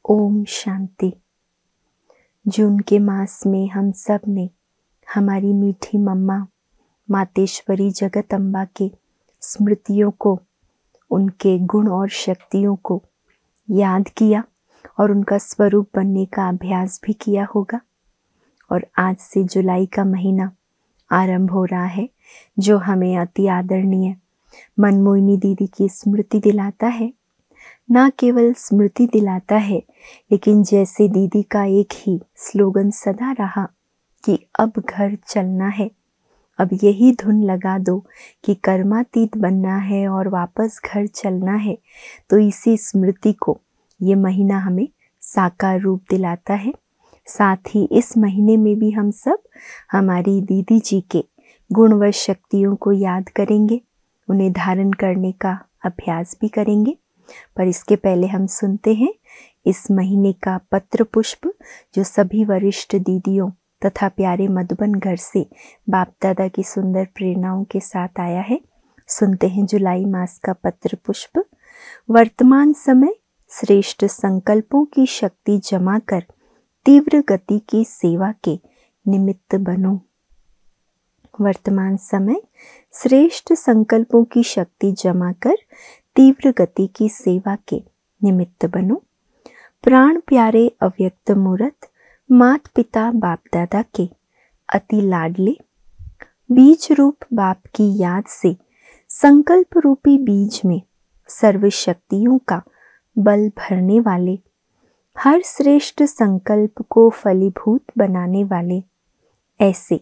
ओम शांति। जून के मास में हम सब ने हमारी मीठी मम्मा मातेश्वरी जगत अम्बा के स्मृतियों को, उनके गुण और शक्तियों को याद किया और उनका स्वरूप बनने का अभ्यास भी किया होगा। और आज से जुलाई का महीना आरंभ हो रहा है, जो हमें अति आदरणीय मनमोहिनी दीदी की स्मृति दिलाता है। ना केवल स्मृति दिलाता है, लेकिन जैसे दीदी का एक ही स्लोगन सदा रहा कि अब घर चलना है, अब यही धुन लगा दो कि कर्मातीत बनना है और वापस घर चलना है। तो इसी स्मृति को ये महीना हमें साकार रूप दिलाता है। साथ ही इस महीने में भी हम सब हमारी दीदी जी के गुण व शक्तियों को याद करेंगे, उन्हें धारण करने का अभ्यास भी करेंगे। पर इसके पहले हम सुनते हैं इस महीने का पत्र पुष्प, जो सभी वरिष्ठ दीदियों तथा प्यारे मधुबन घर से बाप दादा की सुंदर प्रेरणाओं के साथ आया है। सुनते हैं जुलाई मास का पत्र पुष्प। वर्तमान समय श्रेष्ठ संकल्पों की शक्ति जमा कर तीव्र गति की सेवा के निमित्त बनो। वर्तमान समय श्रेष्ठ संकल्पों की शक्ति जमा कर तीव्र गति की सेवा के निमित्त बनो। प्राण प्यारे अव्यक्त मूर्त मात पिता बाप दादा के अति लाडले बीज रूप बाप की याद से संकल्प रूपी बीज में सर्व शक्तियों का बल भरने वाले, हर श्रेष्ठ संकल्प को फलीभूत बनाने वाले, ऐसे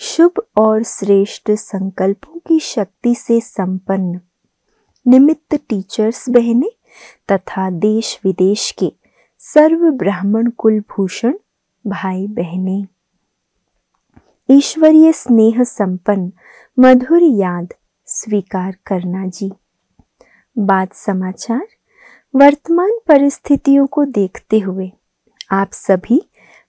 शुभ और श्रेष्ठ संकल्पों की शक्ति से संपन्न निमित्त टीचर्स बहने तथा देश विदेश के सर्व ब्राह्मण कुल भूषण भाई बहने, ईश्वरीय स्नेह संपन्न मधुर याद स्वीकार करना जी। बात समाचार। वर्तमान परिस्थितियों को देखते हुए आप सभी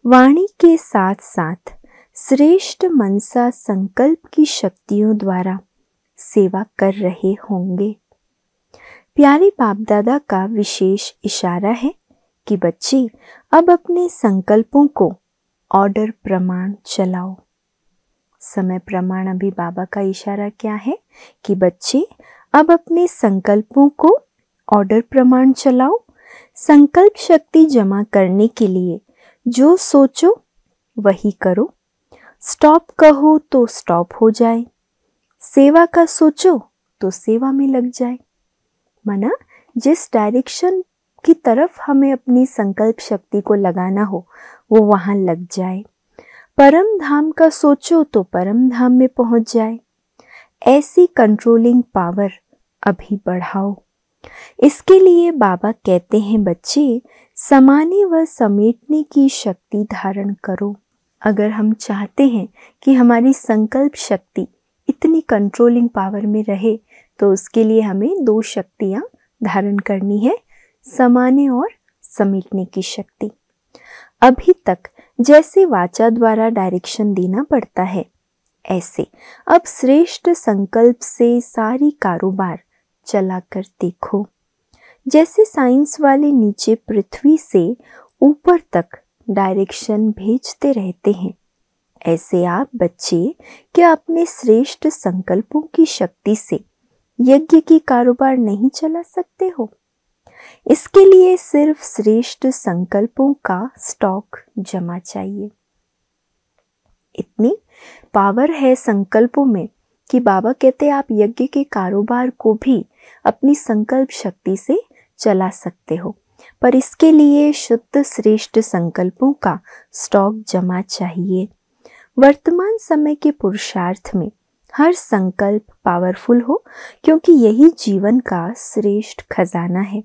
वाणी के साथ साथ श्रेष्ठ मनसा संकल्प की शक्तियों द्वारा सेवा कर रहे होंगे। प्यारे बाप दादा का विशेष इशारा है कि बच्चे अब अपने संकल्पों को ऑर्डर प्रमाण चलाओ। समय प्रमाण अभी बाबा का इशारा क्या है कि बच्चे अब अपने संकल्पों को ऑर्डर प्रमाण चलाओ। संकल्प शक्ति जमा करने के लिए जो सोचो वही करो। स्टॉप कहो तो स्टॉप हो जाए, सेवा का सोचो तो सेवा में लग जाए। माना जिस डायरेक्शन की तरफ हमें अपनी संकल्प शक्ति को लगाना हो वो वहां लग जाए। परम धाम का सोचो तो परम धाम में पहुंच जाए। ऐसी कंट्रोलिंग पावर अभी बढ़ाओ। इसके लिए बाबा कहते हैं बच्चे समाने व समेटने की शक्ति धारण करो। अगर हम चाहते हैं कि हमारी संकल्प शक्ति इतनी कंट्रोलिंग पावर में रहे, तो उसके लिए हमें दो शक्तियां धारण करनी है, समाने और समेटने की शक्ति। अभी तक जैसे वाचा द्वारा डायरेक्शन देना पड़ता है, ऐसे अब श्रेष्ठ संकल्प से सारी कारोबार चलाकर देखो। जैसे साइंस वाले नीचे पृथ्वी से ऊपर तक डायरेक्शन भेजते रहते हैं, ऐसे आप बच्चे क्या अपने श्रेष्ठ संकल्पों की शक्ति से यज्ञ की कारोबार नहीं चला सकते हो? इसके लिए सिर्फ श्रेष्ठ संकल्पों का स्टॉक जमा चाहिए। इतनी पावर है संकल्पों में कि बाबा कहते आप यज्ञ के कारोबार को भी अपनी संकल्प शक्ति से चला सकते हो, पर इसके लिए शुद्ध श्रेष्ठ संकल्पों का स्टॉक जमा चाहिए। वर्तमान समय के पुरुषार्थ में हर संकल्प पावरफुल हो, क्योंकि यही जीवन का श्रेष्ठ खजाना है।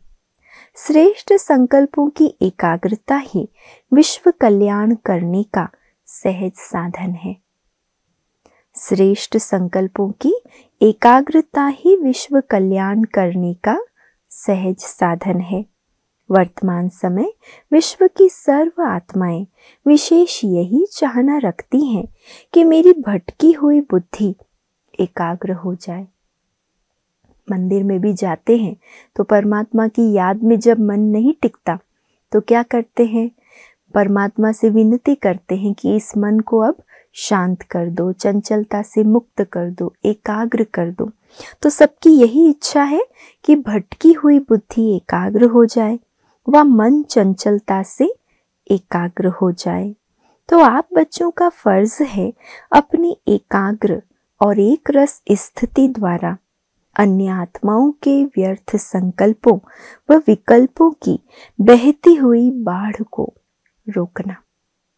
श्रेष्ठ संकल्पों की एकाग्रता ही विश्व कल्याण करने का सहज साधन है। श्रेष्ठ संकल्पों की एकाग्रता ही विश्व कल्याण करने का सहज साधन है। वर्तमान समय विश्व की सर्व आत्माएं विशेष यही चाहना रखती हैं कि मेरी भटकी हुई बुद्धि एकाग्र हो जाए। मंदिर में भी जाते हैं तो परमात्मा की याद में जब मन नहीं टिकता, तो क्या करते हैं, परमात्मा से विनती करते हैं कि इस मन को अब शांत कर दो, चंचलता से मुक्त कर दो, एकाग्र कर दो। तो सबकी यही इच्छा है कि भटकी हुई बुद्धि एकाग्र हो जाए, वह मन चंचलता से एकाग्र हो जाए। तो आप बच्चों का फर्ज है अपनी एकाग्र और एक रस स्थिति द्वारा अन्य आत्माओं के व्यर्थ संकल्पों व विकल्पों की बहती हुई बाढ़ को रोकना,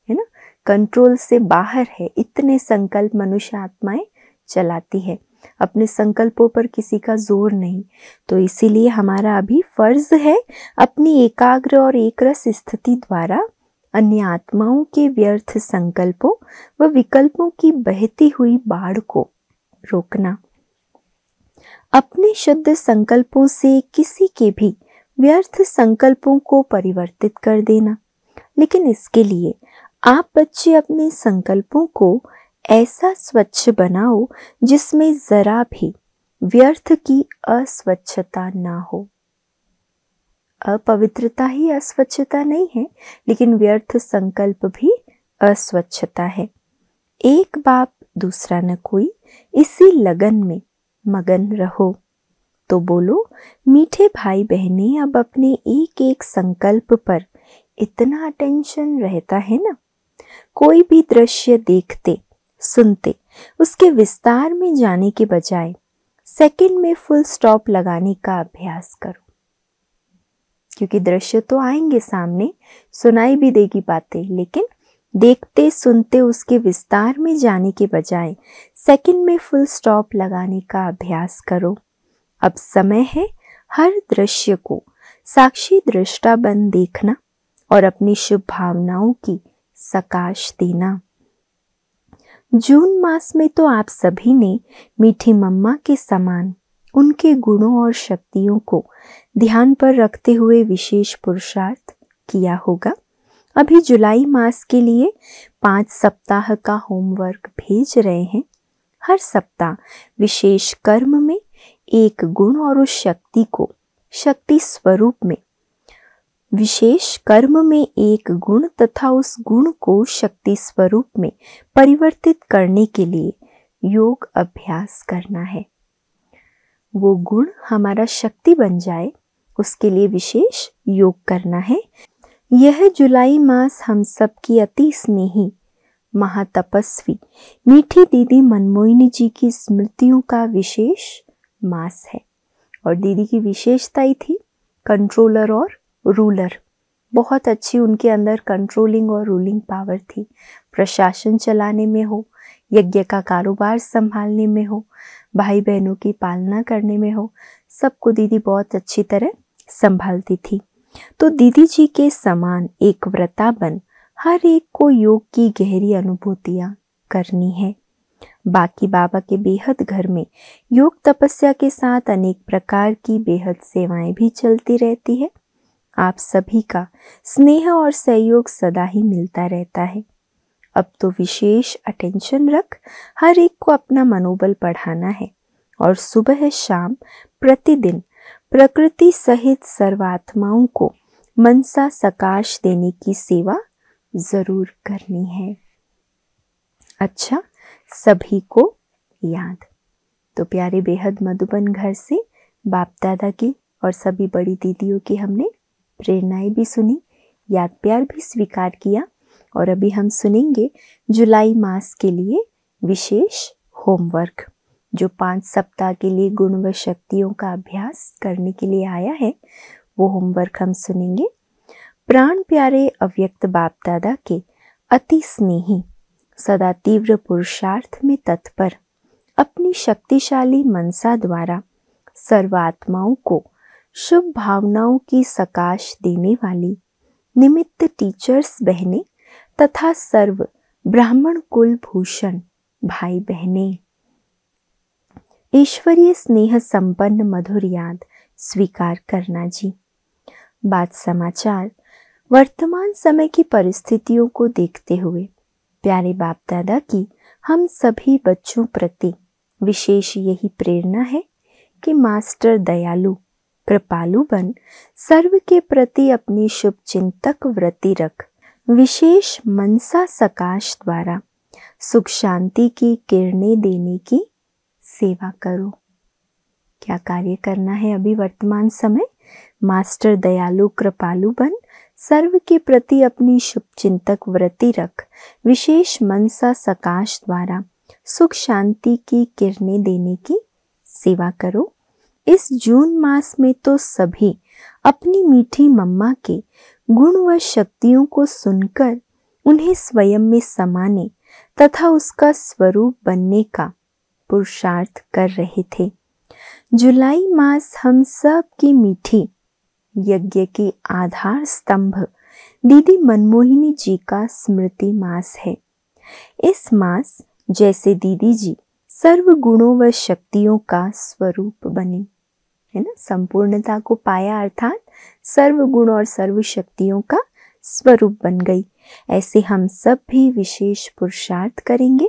है ना। कंट्रोल से बाहर है, इतने संकल्प मनुष्य आत्माएं चलाती है, अपने संकल्पों पर किसी का जोर नहीं। तो इसीलिए हमारा अभी फर्ज है अपनी एकाग्र और एकरस स्थिति द्वारा अन्य आत्माओं के व्यर्थ संकल्पों व विकल्पों की बहती हुई बाढ़ को रोकना। अपने शुद्ध संकल्पों से किसी के भी व्यर्थ संकल्पों को परिवर्तित कर देना। लेकिन इसके लिए आप बच्चे अपने संकल्पों को ऐसा स्वच्छ बनाओ जिसमें जरा भी व्यर्थ की अस्वच्छता ना हो। अपवित्रता ही अस्वच्छता नहीं है, लेकिन व्यर्थ संकल्प भी अस्वच्छता है। एक बाप दूसरा न कोई, इसी लगन में मगन रहो। तो बोलो मीठे भाई बहनें, अब अपने एक एक संकल्प पर इतना अटेंशन रहता है ना। कोई भी दृश्य देखते सुनते उसके विस्तार में जाने के बजाय सेकंड में फुल स्टॉप लगाने का अभ्यास करो। क्योंकि दृश्य तो आएंगे सामने, सुनाई भी देगी बातें, लेकिन देखते सुनते उसके विस्तार में जाने के बजाय सेकंड में फुल स्टॉप लगाने का अभ्यास करो। अब समय है हर दृश्य को साक्षी दृष्टा बन देखना और अपनी शुभ भावनाओं की सकाश देना। जून मास में तो आप सभी ने मीठी मम्मा के समान उनके गुणों और शक्तियों को ध्यान पर रखते हुए विशेष पुरुषार्थ किया होगा। अभी जुलाई मास के लिए 5 सप्ताह का होमवर्क भेज रहे हैं। हर सप्ताह विशेष कर्म में एक गुण और उस शक्ति को शक्ति स्वरूप में, विशेष कर्म में एक गुण तथा उस गुण को शक्ति स्वरूप में परिवर्तित करने के लिए योग अभ्यास करना है। वो गुण हमारा शक्ति बन जाए, उसके लिए विशेष योग करना है। यह जुलाई मास हम सब की अति स्नेही महातपस्वी मीठी दीदी मनमोहिनी जी की स्मृतियों का विशेष मास है। और दीदी की विशेषता ही थी कंट्रोलर और रूलर। बहुत अच्छी उनके अंदर कंट्रोलिंग और रूलिंग पावर थी। प्रशासन चलाने में हो, यज्ञ का कारोबार संभालने में हो, भाई बहनों की पालना करने में हो, सबको दीदी बहुत अच्छी तरह संभालती थी। तो दीदी जी के समान एक व्रता बन हर एक को योग की गहरी अनुभूतियां करनी है। बाकी बाबा के बेहद घर में योग तपस्या के साथ अनेक प्रकार की बेहद सेवाएं भी चलती रहती है। आप सभी का स्नेह और सहयोग सदा ही मिलता रहता है। अब तो विशेष अटेंशन रख हर एक को अपना मनोबल बढ़ाना है और सुबह शाम प्रतिदिन प्रकृति सहित सर्वात्माओं को मनसा सकाश देने की सेवा जरूर करनी है। अच्छा, सभी को याद। तो प्यारे बेहद मधुबन घर से बाप दादा की और सभी बड़ी दीदियों की हमने प्रेरणाएं भी सुनी, याद प्यार भी स्वीकार किया। और अभी हम सुनेंगे जुलाई मास के लिए विशेष होमवर्क, जो 5 सप्ताह के लिए गुण व शक्तियों का अभ्यास करने के लिए आया है। वो होमवर्क हम सुनेंगे। प्राण प्यारे अव्यक्त बाप दादा के अति स्नेही सदा तीव्र पुरुषार्थ में तत्पर अपनी शक्तिशाली मनसा द्वारा सर्वात्माओं को शुभ भावनाओं की सकाश देने वाली निमित्त टीचर्स बहनें तथा सर्व ब्राह्मण कुल भूषण भाई बहनें, ईश्वरीय स्नेह संपन्न मधुर याद स्वीकार करना जी। बात समाचार, वर्तमान समय की परिस्थितियों को देखते हुए प्यारे बाप दादा की हम सभी बच्चों प्रति विशेष यही प्रेरणा है कि मास्टर दयालु कृपालु बन, सर्व के प्रति अपनी शुभ चिंतक वृत्ति रख, विशेष मनसा सकाश द्वारा सुख शांति की किरणें देने की सेवा करो। क्या कार्य करना है अभी वर्तमान समय? मास्टर दयालु कृपालु बन, सर्व के प्रति अपनी शुभ चिंतक वृत्ति रख, विशेष मनसा सकाश द्वारा सुख शांति की किरणें देने की सेवा करो। इस जून मास में तो सभी अपनी मीठी मम्मा के गुण व शक्तियों को सुनकर उन्हें स्वयं में समाने तथा उसका स्वरूप बनने का पुरुषार्थ कर रहे थे। जुलाई मास हम सब की मीठी यज्ञ की आधार स्तंभ दीदी मनमोहिनी जी का स्मृति मास है। इस मास जैसे दीदी जी सर्व गुणों व शक्तियों का स्वरूप बने, है ना, संपूर्णता को पाया अर्थात सर्व गुण और सर्व शक्तियों का स्वरूप बन गई, ऐसे हम सब भी विशेष पुरुषार्थ करेंगे।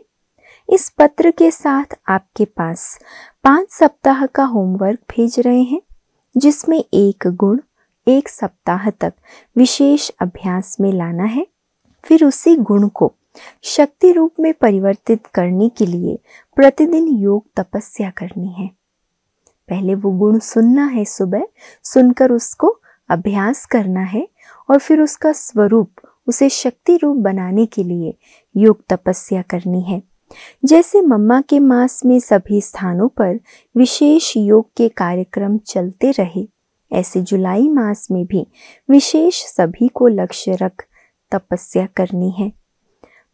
इस पत्र के साथ आपके पास 5 सप्ताह का होमवर्क भेज रहे हैं, जिसमें एक गुण 1 सप्ताह तक विशेष अभ्यास में लाना है। फिर उसी गुण को शक्ति रूप में परिवर्तित करने के लिए प्रतिदिन योग तपस्या करनी है। पहले वो गुण सुनना है, सुबह सुनकर उसको अभ्यास करना है और फिर उसका स्वरूप, उसे शक्ति रूप बनाने के लिए योग तपस्या करनी है। जैसे मम्मा के मास में सभी स्थानों पर विशेष योग के कार्यक्रम चलते रहे, ऐसे जुलाई मास में भी विशेष सभी को लक्ष्य रख तपस्या करनी है।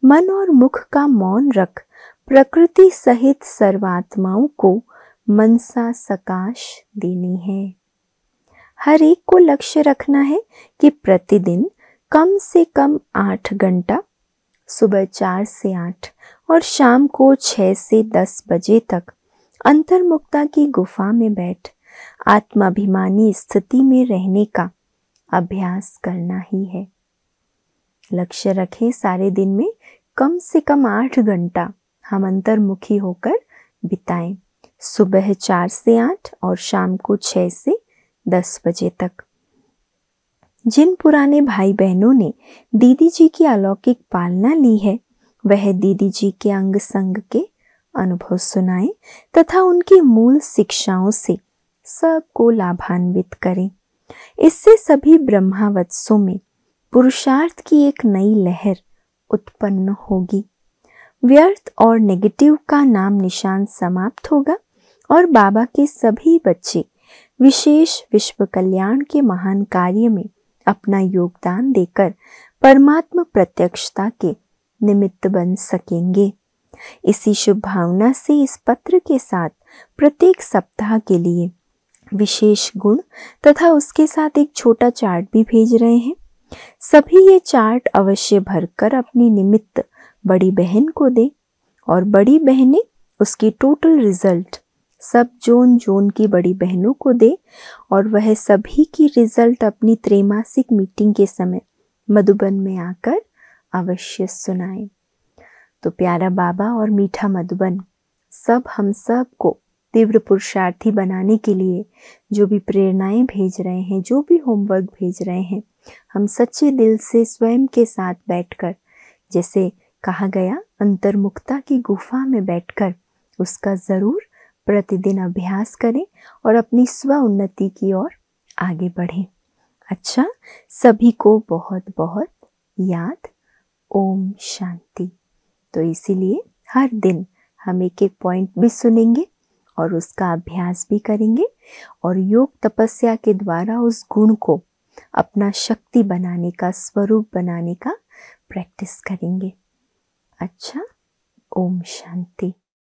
मन और मुख का मौन रख प्रकृति सहित सर्वात्माओं को मनसा सकाश देनी है। हर एक को लक्ष्य रखना है कि प्रतिदिन कम से कम 8 घंटा, सुबह 4 से 8 और शाम को 6 से 10 बजे तक अंतर्मुक्ता की गुफा में बैठ आत्माभिमानी स्थिति में रहने का अभ्यास करना ही है। लक्ष्य रखें सारे दिन में कम से कम 8 घंटा हम अंतर्मुखी होकर बिताएं, सुबह 4 से 8 और शाम को 6 से 10 बजे तक। जिन पुराने भाई बहनों ने दीदी जी की अलौकिक पालना ली है, वह दीदी जी के अंग संग के अनुभव सुनाएं तथा उनकी मूल शिक्षाओं से सबको लाभान्वित करें। इससे सभी ब्रह्मावत्सों में पुरुषार्थ की एक नई लहर उत्पन्न होगी। व्यर्थ और नेगेटिव का नाम निशान समाप्त होगा और बाबा के सभी बच्चे विशेष विश्व कल्याण के महान कार्य में अपना योगदान देकर परमात्मा प्रत्यक्षता के निमित्त बन सकेंगे। इसी शुभ भावना से इस पत्र के साथ प्रत्येक सप्ताह के लिए विशेष गुण तथा उसके साथ एक छोटा चार्ट भी भेज रहे हैं। सभी ये चार्ट अवश्य भरकर अपनी निमित्त बड़ी बहन को दे और बड़ी बहनें उसकी टोटल रिजल्ट सब जोन की बड़ी बहनों को दे और वह सभी की रिजल्ट अपनी त्रैमासिक मीटिंग के समय मधुबन में आकर अवश्य सुनाएं। तो प्यारा बाबा और मीठा मधुबन सब हम सब को तीव्र पुरुषार्थी बनाने के लिए जो भी प्रेरणाएं भेज रहे हैं, जो भी होमवर्क भेज रहे हैं, हम सच्चे दिल से स्वयं के साथ बैठकर, जैसे कहा गया अंतर्मुक्ता की गुफा में बैठकर उसका जरूर प्रतिदिन अभ्यास करें और अपनी स्व उन्नति की ओर आगे बढ़ें। अच्छा, सभी को बहुत बहुत याद। ओम शांति। तो इसीलिए हर दिन हम एक एक पॉइंट भी सुनेंगे और उसका अभ्यास भी करेंगे और योग तपस्या के द्वारा उस गुण को अपना शक्ति बनाने का, स्वरूप बनाने का प्रैक्टिस करेंगे। अच्छा, ओम शांति।